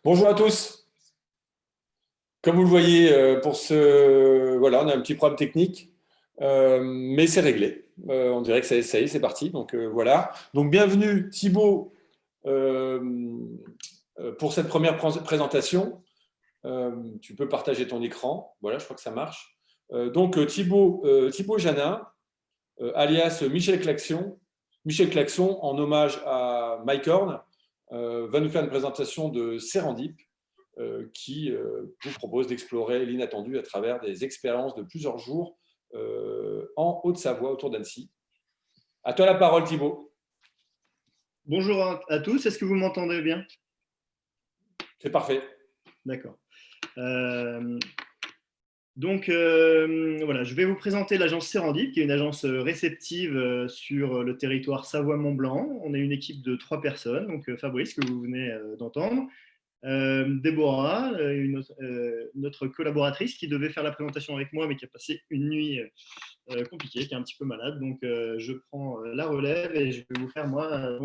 Bonjour à tous. Comme vous le voyez, voilà, on a un petit problème technique, mais c'est réglé. On dirait que ça y est, c'est parti. Donc voilà. Donc bienvenue Thibaut euh, pour cette première présentation. Tu peux partager ton écran. Voilà, je crois que ça marche. Thibaut Janin, alias Michel Claxon, en hommage à Mike Horn, va nous faire une présentation de Serendip qui vous propose d'explorer l'inattendu à travers des expériences de plusieurs jours en Haute-Savoie, autour d'Annecy. À toi la parole, Thibaut. Bonjour à tous, est-ce que vous m'entendez bien? C'est parfait. D'accord. Voilà, je vais vous présenter l'agence Serendip, qui est une agence réceptive sur le territoire Savoie-Mont-Blanc. On est une équipe de 3 personnes, donc Fabrice, que vous venez d'entendre, Déborah, notre collaboratrice, qui devait faire la présentation avec moi, mais qui a passé une nuit compliquée, qui est un petit peu malade. Donc, je prends la relève et je vais vous faire, moi,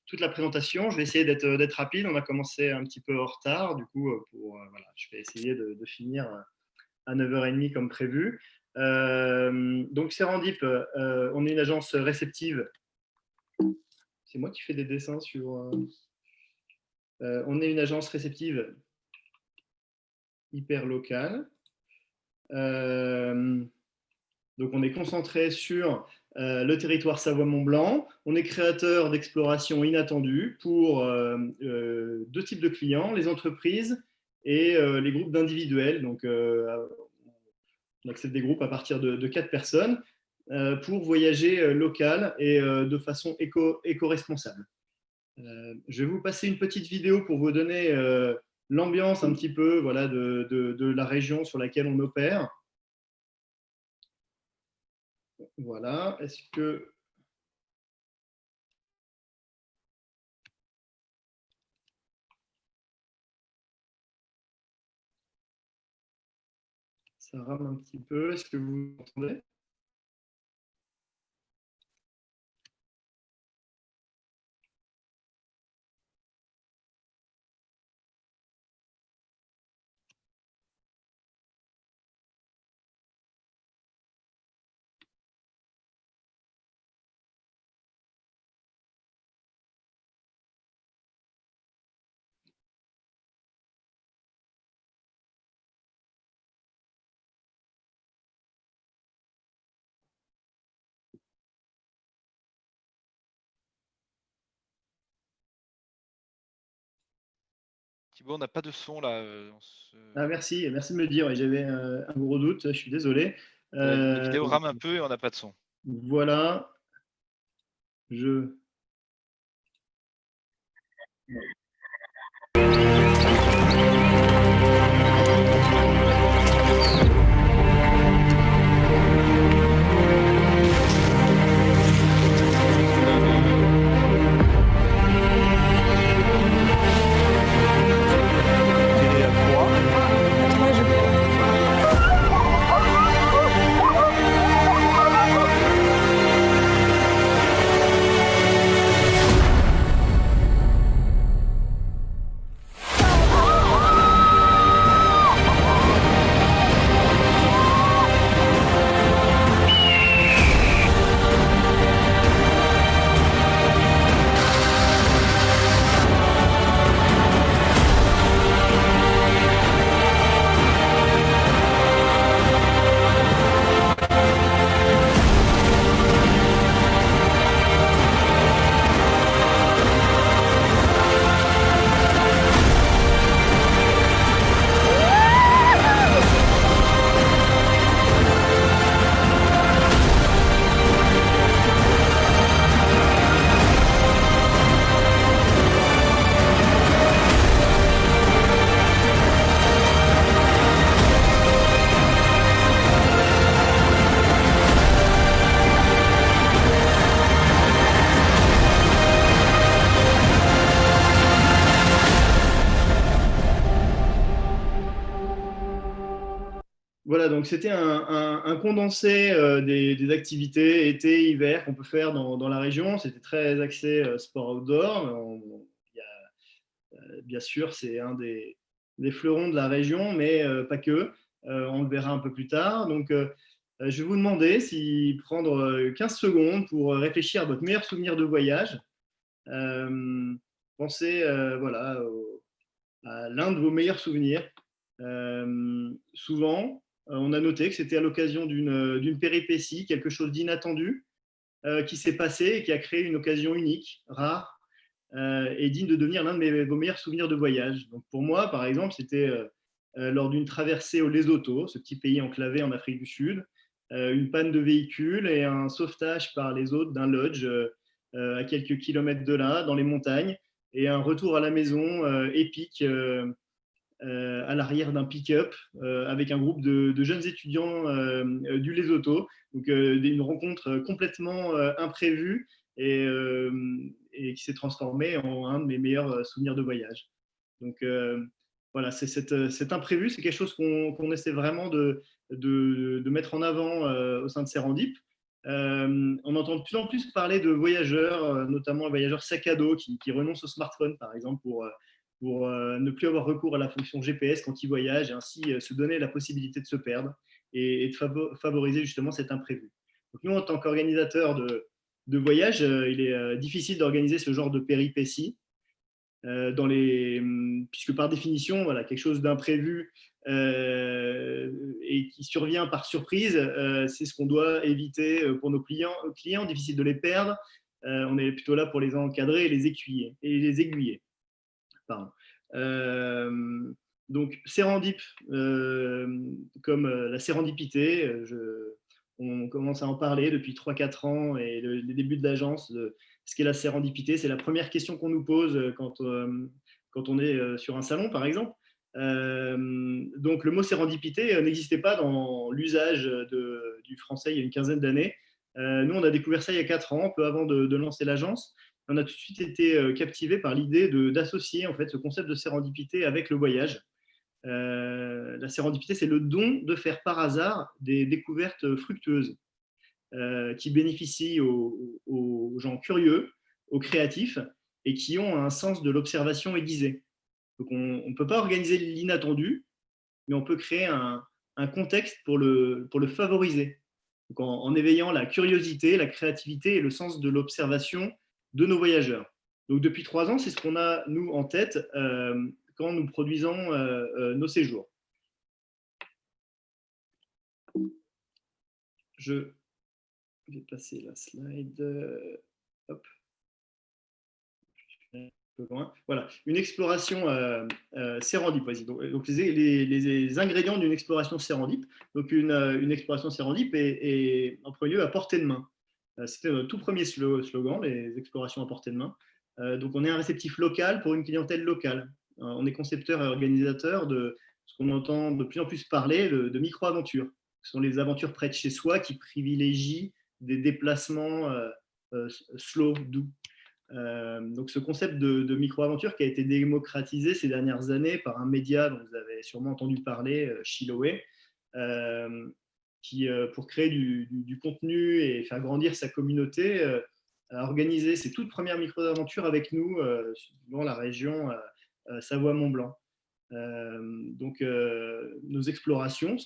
toute la présentation. Je vais essayer d'être rapide. On a commencé un petit peu en retard. Du coup, voilà, je vais essayer de finir à 9h30 comme prévu. Donc, Serendip, on est une agence réceptive. C'est moi qui fais des dessins sur… on est une agence réceptive hyper locale. Donc, on est concentré sur le territoire Savoie-Mont-Blanc. On est créateur d'explorations inattendues pour 2 types de clients, les entreprises et les groupes d'individuels. Donc, on accepte des groupes à partir de 4 personnes pour voyager local et de façon éco-responsable. Je vais vous passer une petite vidéo pour vous donner l'ambiance un petit peu, voilà, de la région sur laquelle on opère. Voilà, est-ce que… Ça rame un petit peu, est-ce que vous m'entendez? Thibaut, on n'a pas de son là. Ah, merci de me le dire, j'avais un gros doute, je suis désolé. La Euh, vidéo rame un peu et on n'a pas de son. voilà, je… Voilà, donc c'était un condensé des activités été, hiver qu'on peut faire dans la région. C'était très axé sport outdoor. Il y a bien sûr, c'est un des fleurons de la région, mais pas que. On le verra un peu plus tard. Donc, je vais vous demander si prendre 15 secondes pour réfléchir à votre meilleur souvenir de voyage. Pensez voilà, à l'un de vos meilleurs souvenirs. Souvent, on a noté que c'était à l'occasion d'une péripétie, quelque chose d'inattendu qui s'est passé et qui a créé une occasion unique, rare, et digne de devenir l'un de vos meilleurs souvenirs de voyage. Donc pour moi, par exemple, c'était lors d'une traversée au Lesotho, ce petit pays enclavé en Afrique du Sud, une panne de véhicule et un sauvetage par les hôtes d'un lodge à quelques kilomètres de là, dans les montagnes, et un retour à la maison épique à l'arrière d'un pick-up avec un groupe de jeunes étudiants du Lesotho. Donc une rencontre complètement imprévue et qui s'est transformée en un de mes meilleurs souvenirs de voyage. Donc voilà, cet imprévu, c'est quelque chose qu'on essaie vraiment de mettre en avant au sein de Serendip. On entend de plus en plus parler de voyageurs, notamment les voyageurs sac à dos qui renoncent au smartphone, par exemple, pour ne plus avoir recours à la fonction GPS quand ils voyagent et ainsi se donner la possibilité de se perdre et de favoriser justement cet imprévu. Donc nous, en tant qu'organisateurs de voyage, il est difficile d'organiser ce genre de péripéties puisque par définition, voilà, quelque chose d'imprévu et qui survient par surprise, c'est ce qu'on doit éviter pour nos clients, difficile de les perdre. On est plutôt là pour les encadrer et les aiguiller. Pardon. Donc, Serendip, comme la sérendipité, on commence à en parler depuis 3-4 ans et les débuts de l'agence, ce qu'est la sérendipité. C'est la première question qu'on nous pose quand on est sur un salon, par exemple. Donc, le mot sérendipité n'existait pas dans l'usage du français il y a une quinzaine d'années. Nous, on a découvert ça il y a 4 ans, peu avant de lancer l'agence. On a tout de suite été captivé par l'idée d'associer en fait, ce concept de sérendipité avec le voyage. La sérendipité, c'est le don de faire par hasard des découvertes fructueuses qui bénéficient aux gens curieux, aux créatifs et qui ont un sens de l'observation aiguisé. Donc on ne peut pas organiser l'inattendu, mais on peut créer un contexte pour le favoriser. Donc en éveillant la curiosité, la créativité et le sens de l'observation de nos voyageurs. Donc depuis 3 ans, c'est ce qu'on a, nous, en tête quand nous produisons nos séjours. Je vais passer la slide. Hop. Un peu loin. Voilà, une exploration sérendip. Donc les ingrédients d'une exploration sérendip. Donc une exploration sérendip est en premier lieu à portée de main. C'était notre tout premier slogan, les explorations à portée de main. Donc on est un réceptif local pour une clientèle locale. On est concepteur et organisateur de ce qu'on entend de plus en plus parler de micro-aventures. Ce sont les aventures près de chez soi qui privilégient des déplacements slow, doux. Donc ce concept de micro-aventure qui a été démocratisé ces dernières années par un média dont vous avez sûrement entendu parler, Chiloé, qui, pour créer du contenu et faire grandir sa communauté, a organisé ses toutes premières micro-aventures avec nous dans la région Savoie-Mont-Blanc. Donc nos explorations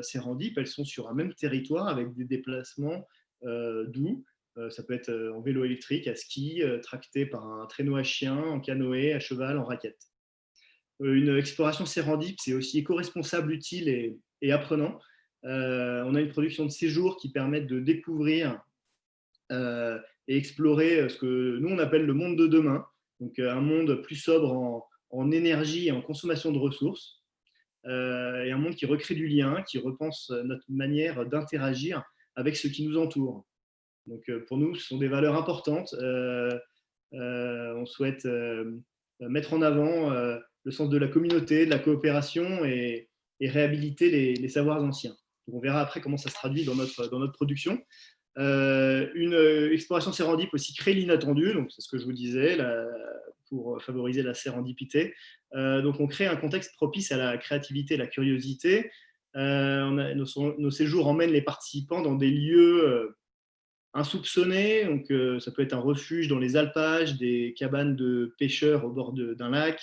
Serendip, elles sont sur un même territoire avec des déplacements doux. Ça peut être en vélo électrique, à ski, tracté par un traîneau à chien, en canoë, à cheval, en raquette. Une exploration Serendip, c'est aussi éco-responsable, utile et apprenant. On a une production de séjours qui permettent de découvrir et explorer ce que nous on appelle le monde de demain, donc un monde plus sobre en énergie et en consommation de ressources, et un monde qui recrée du lien, qui repense notre manière d'interagir avec ce qui nous entoure. Donc pour nous, ce sont des valeurs importantes. On souhaite mettre en avant le sens de la communauté, de la coopération et réhabiliter les savoirs anciens. Donc on verra après comment ça se traduit dans notre production. Une exploration sérendip aussi crée l'inattendu, donc c'est ce que je vous disais, pour favoriser la sérendipité. Donc on crée un contexte propice à la créativité et la curiosité. Nos séjours emmènent les participants dans des lieux insoupçonnés, donc ça peut être un refuge dans les alpages, des cabanes de pêcheurs au bord d'un lac,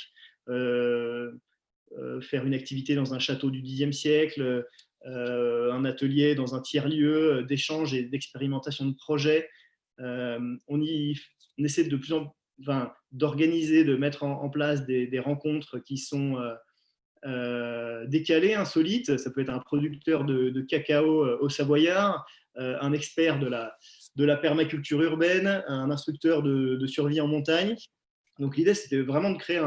faire une activité dans un château du Xe siècle, un atelier dans un tiers-lieu d'échange et d'expérimentation de projets. On essaie de plus en d'organiser, de mettre en place des rencontres qui sont décalées, insolites. Ça peut être un producteur de cacao au Savoyard, un expert de la permaculture urbaine, un instructeur de survie en montagne. Donc l'idée, c'était vraiment de créer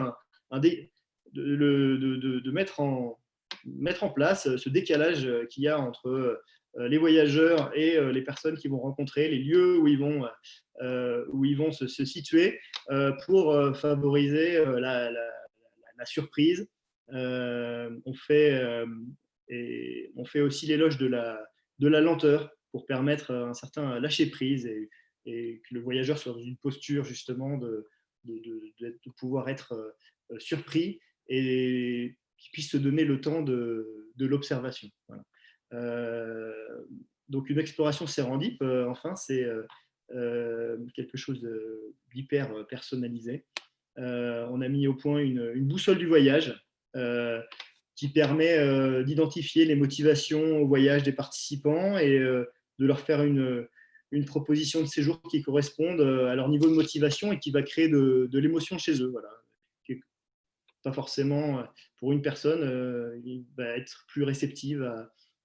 de mettre en place ce décalage qu'il y a entre les voyageurs et les personnes qu'ils vont rencontrer, les lieux où ils vont se situer pour favoriser la surprise. On fait aussi l'éloge de la lenteur pour permettre un certain lâcher-prise et que le voyageur soit dans une posture justement de pouvoir être surpris et qu'il puisse se donner le temps de l'observation. Voilà. Donc une exploration sérendip, enfin, c'est quelque chose d'hyper personnalisé. On a mis au point une boussole du voyage qui permet d'identifier les motivations au voyage des participants et de leur faire une proposition de séjour qui corresponde à leur niveau de motivation et qui va créer de l'émotion chez eux. Voilà. Pas forcément, pour une personne, il va être plus réceptive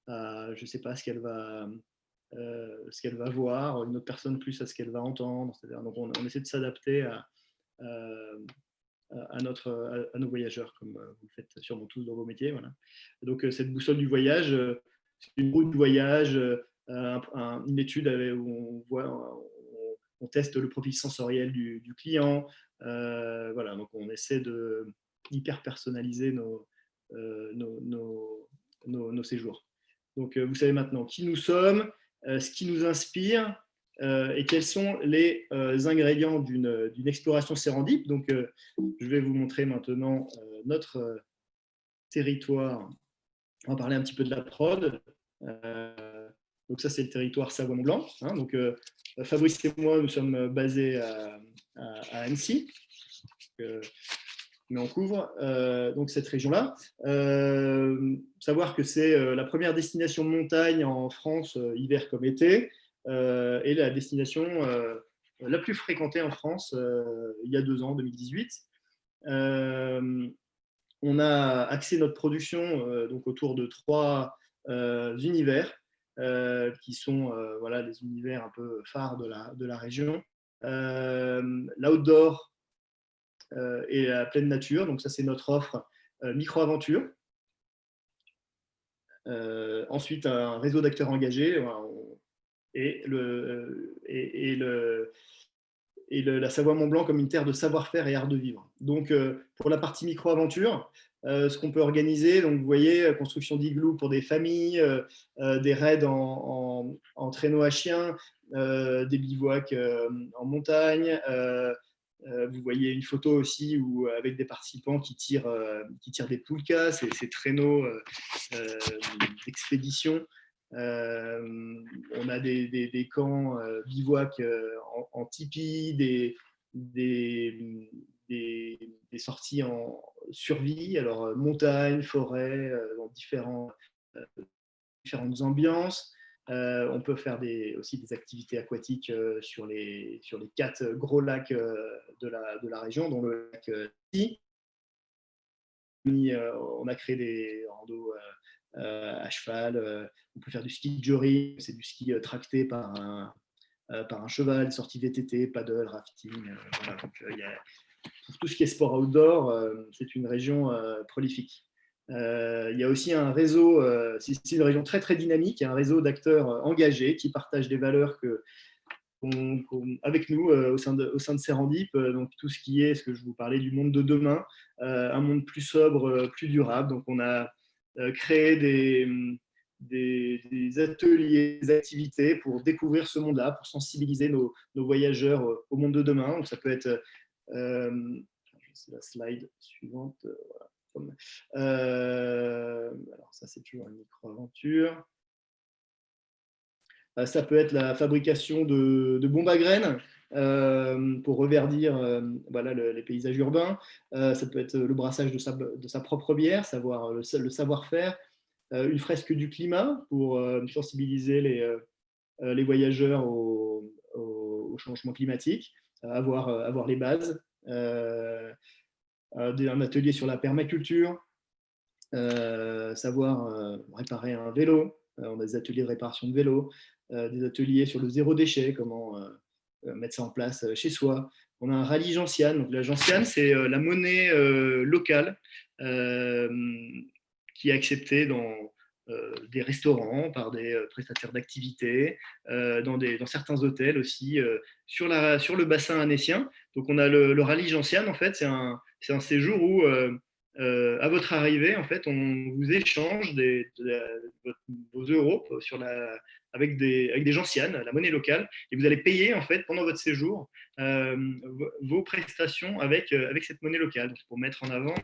à je ne sais pas, ce qu'elle va voir, une autre personne plus à ce qu'elle va entendre. C'est-à-dire, donc on essaie de s'adapter à nos voyageurs, comme vous le faites sûrement tous dans vos métiers. Voilà. Donc cette boussole du voyage, c'est une route de voyage, une étude où on teste le profil sensoriel du client. Voilà, donc on essaie de hyper personnaliser nos séjours. Donc vous savez maintenant qui nous sommes, ce qui nous inspire et quels sont les ingrédients d'une exploration sérendip. Donc je vais vous montrer maintenant notre territoire. On va parler un petit peu de la prod. Donc ça, c'est le territoire Savoie-Mont-Blanc. Hein. Donc Fabrice et moi, nous sommes basés à Annecy, mais on couvre donc cette région-là. Savoir que c'est la première destination de montagne en France, hiver comme été, et la destination la plus fréquentée en France il y a 2 ans, 2018. On a axé notre production donc autour de 3 univers qui sont voilà, des univers un peu phares de la région. L'outdoor et la pleine nature, donc ça c'est notre offre micro-aventure. Ensuite, un réseau d'acteurs engagés et la Savoie-Mont-Blanc comme une terre de savoir-faire et art de vivre. Donc, pour la partie micro-aventure, ce qu'on peut organiser, donc vous voyez, construction d'igloo pour des familles, des raids en traîneau à chiens, des bivouacs en montagne. Vous voyez une photo aussi avec des participants qui tirent des poulkas, ces traîneaux d'expédition. On a des camps bivouac en tipi, des sorties en survie, alors montagne, forêt, dans différentes ambiances. On peut faire aussi des activités aquatiques sur les 4 gros lacs de la région, dont le lac Ti. On a créé des randos à cheval. On peut faire du ski de jury, c'est du ski tracté par un cheval, des sorties VTT, paddle, rafting. Voilà. Donc, pour tout ce qui est sport outdoor, c'est une région prolifique. Il y a aussi un réseau, c'est une région très très dynamique, il y a un réseau d'acteurs engagés qui partagent des valeurs avec nous au sein de Sérendip, donc tout ce qui est, ce que je vous parlais du monde de demain, un monde plus sobre, plus durable. Donc on a créé des ateliers, des activités pour découvrir ce monde-là, pour sensibiliser nos voyageurs au monde de demain. Donc ça peut être, c'est la slide suivante, voilà. Alors ça c'est toujours une micro-aventure. Ça peut être la fabrication de bombes à graines pour reverdir voilà, les paysages urbains. Ça peut être le brassage de sa propre bière, le savoir-faire. Une fresque du climat pour sensibiliser les voyageurs au changement climatique, avoir les bases. Un atelier sur la permaculture, savoir réparer un vélo. On a des ateliers de réparation de vélo, des ateliers sur le zéro déchet, comment mettre ça en place chez soi. On a un rallye gentiane. Donc, la gentiane, c'est la monnaie locale qui est acceptée dans des restaurants, par des prestataires d'activités, dans certains hôtels aussi, sur le bassin annécien. Donc on a le rallye gentiane, en fait, c'est un séjour où à votre arrivée, en fait, on vous échange vos euros avec des gentianes, la monnaie locale, et vous allez payer en fait pendant votre séjour vos prestations avec cette monnaie locale. Donc, pour mettre en avant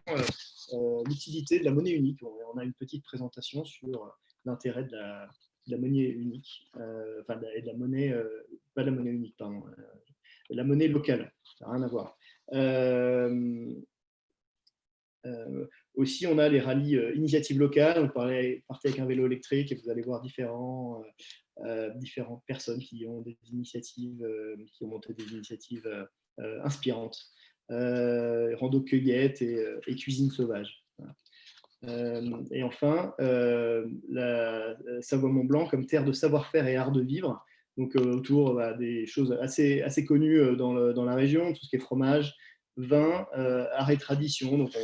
l'utilité de la monnaie unique. On a une petite présentation sur l'intérêt de la monnaie unique, et de la monnaie, pas de la monnaie unique, pardon, de la monnaie locale. Ça n'a rien à voir. Aussi, on a les rallyes initiatives locales. On partez avec un vélo électrique et vous allez voir différentes personnes qui ont des initiatives, qui ont monté des initiatives inspirantes. Rando cueillette et cuisine sauvage. Voilà. Et enfin, la Savoie-Mont-Blanc comme terre de savoir-faire et art de vivre. Donc autour des choses assez connues dans la région, tout ce qui est fromage, vin, art et tradition. Donc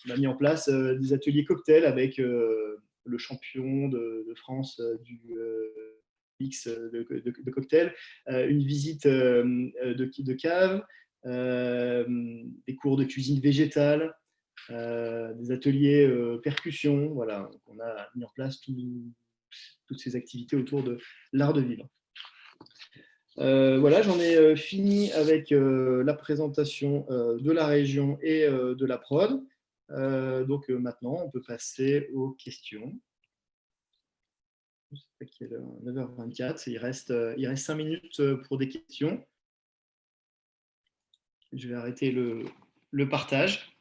on a mis en place des ateliers cocktails avec le champion de France du X de cocktail, une visite de cave, des cours de cuisine végétale, des ateliers percussion. Voilà, donc on a mis en place toutes ces activités autour de l'art de vivre. Voilà, j'en ai fini avec la présentation de la région et de la prod. Donc maintenant, on peut passer aux questions. C'est 9h24, il reste 5 minutes pour des questions. Je vais arrêter le partage.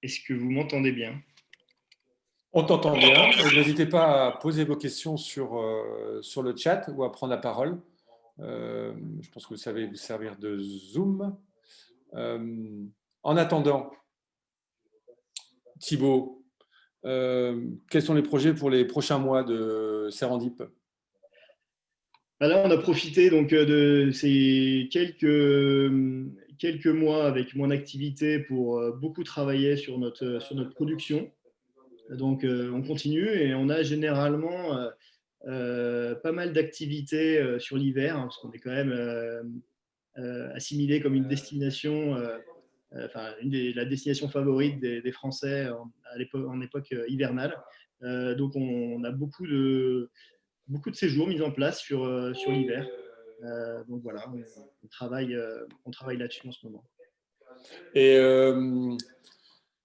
Est-ce que vous m'entendez bien? On t'entend bien. N'hésitez pas à poser vos questions sur le chat ou à prendre la parole. Je pense que vous savez vous servir de Zoom. En attendant, Thibaut, quels sont les projets pour les prochains mois de Serendip? Là, on a profité donc de ces quelques mois avec mon activité pour beaucoup travailler sur notre production. Donc, on continue et on a généralement pas mal d'activités sur l'hiver, hein, parce qu'on est quand même assimilé comme une destination, la destination favorite des Français en époque hivernale. Donc, on a beaucoup de séjours mis en place sur l'hiver. Donc voilà, on travaille là-dessus en ce moment. Et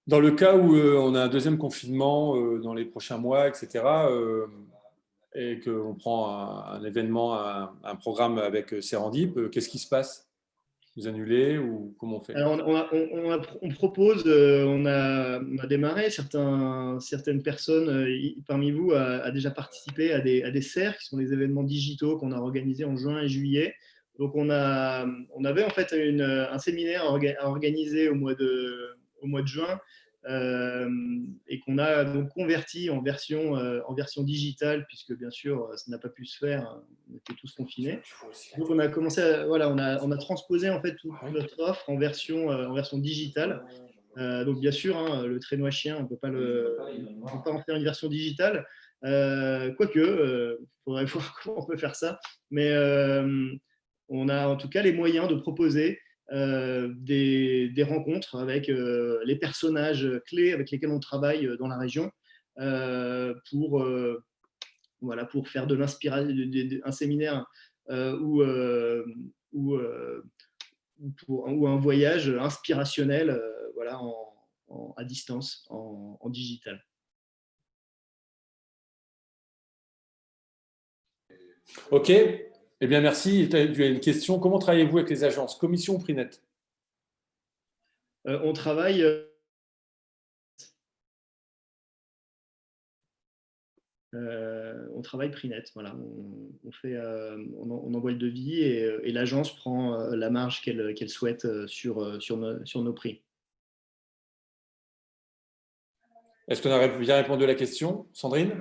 dans le cas où on a un deuxième confinement dans les prochains mois, etc., et qu'on prend un événement, un programme avec Serendip, qu'est-ce qui se passe? Vous annulez ou comment on fait? Alors on propose, on a démarré, certaines personnes parmi vous a déjà participé à des CER, qui sont les événements digitaux qu'on a organisés en juin et juillet. Donc on avait en fait un séminaire à organiser au mois de juin, et qu'on a donc converti en version digitale, puisque bien sûr ça n'a pas pu se faire, on était tous confinés. Donc on a commencé on a transposé en fait toute notre offre en version digitale. Donc bien sûr, hein, le traîneau à chien, on ne peut pas en faire une version digitale. Quoique, il faudrait voir comment on peut faire ça. Mais on a en tout cas les moyens de proposer des rencontres avec les personnages clés avec lesquels on travaille dans la région, pour faire de l'inspiration, un séminaire ou un voyage inspirationnel, à distance, en digital. OK. Eh bien, merci. Tu as une question. Comment travaillez-vous avec les agences, commission ou prix net? On travaille prix net. Voilà. On envoie le devis et l'agence prend la marge qu'elle souhaite sur nos prix. Est-ce qu'on a bien répondu à la question, Sandrine?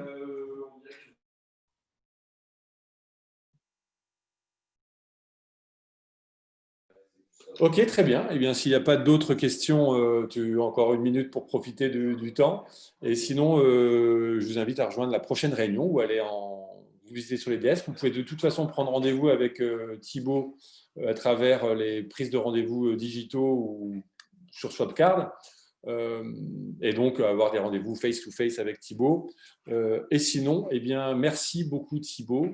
Ok, très bien. Eh bien, s'il n'y a pas d'autres questions, tu as encore 1 minute pour profiter du temps. Et sinon, je vous invite à rejoindre la prochaine réunion ou aller vous visiter sur les desks. Vous pouvez de toute façon prendre rendez-vous avec Thibaut à travers les prises de rendez-vous digitaux ou sur Swapcard. Et donc avoir des rendez-vous face-to-face avec Thibaut. Et sinon, eh bien, merci beaucoup Thibaut.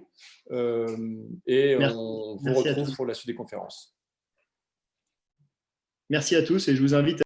Et on vous Merci à retrouve tous. pour la suite des conférences. Merci à tous et je vous invite